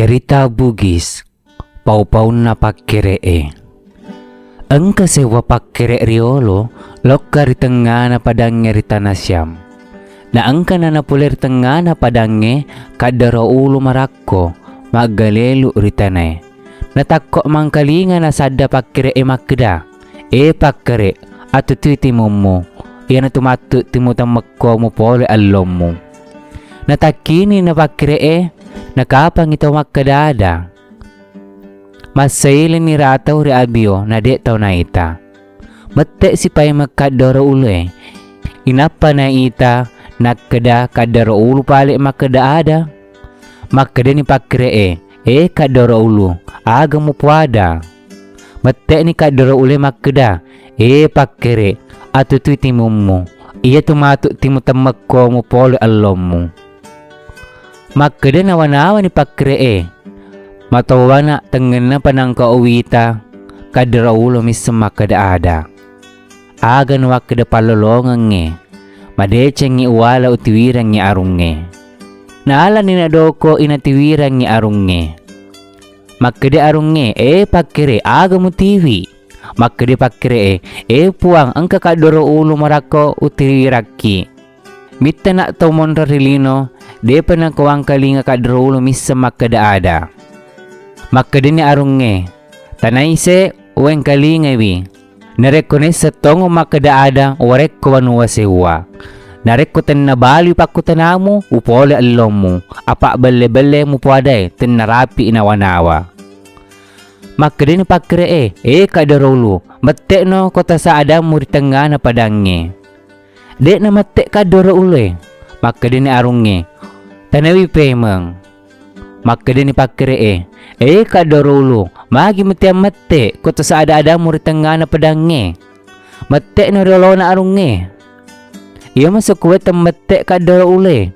Cerita Bugis, pau-pau na pakkere. Engka sewa pakkere riolo, lokka ri tengah na padange ri tanah Syam. Na engka na napuler tengah na padange kadaro ulu marakko, magalelu ri tanah. Natakko mangkalinga na sadda pakkere makda. Pakkere, atu tuiti mummu, na tumatu timutamekko mo pole allommu. Natakini na pakkere nakapang ito makadada. Masailin ni rataw ri abio na de taw na ita. Mate si pay magkadoro ulo Inapa na ita nakada kadaro ulo pali makadaada. Makada ni pakre kadoro ulo aga mo puada. Mate ni kadoro ulo makada pakre atutu timummo. Iya tumatu timutamak ko mo polo alommo. Makada nawa-nawa ni pakre matawana tengen na panang kauwita kadara ulo misem makadaada. Agan wakada palolongan madeceng ni uwala utiwirang ni arunge. Naala ni nadoko inatiwirang ni arunge. Makada arunge pakre aga mutiwi. Makada pakre puang ang kakadoro ulo marako utiwiraki. Mita na tomon rarilino de pa na kuwang kalinga kadoro ulo misem makadaada. Makada ni arunge tanay se uweng kalinga narekone sa tongo makadaada warek ko wanuwa sewa. Narek ko tan nabali pakutanamu upole allomu apa bale-bale mo puaday tan narapi inawanawa. Makada ni pakre kadoro ulo mate no kota sa adam mo ritanga na padange. De na mate kadoro ulo makada ni arunge tanawi pemang. Makada ni pakre kadoro ulo magi mate kota sa ada mo ritanga na padange. Mate no rolo na arunge. Iya masukuwet ang mate kadoro ulo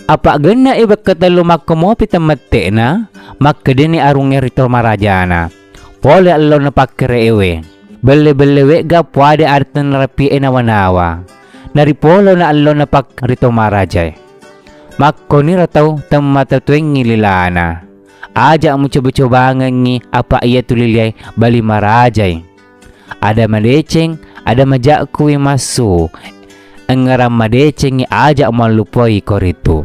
apa gana bakatalo makamo pitam mate na. Makada ni arunge rito marajana. Pole allo na pakre bele-bele ga puade artan rapi na wanawa. Naripolo na allo na pak rito marajay. Makko ni rataw tamatatuwing ngililana. Aja mo coba-cobangan ni apa iya tulilay bali marajay. Ada madeceng, ada majak kuwi masu. Ang ngaram madeceng ni aja malupoy ko rito.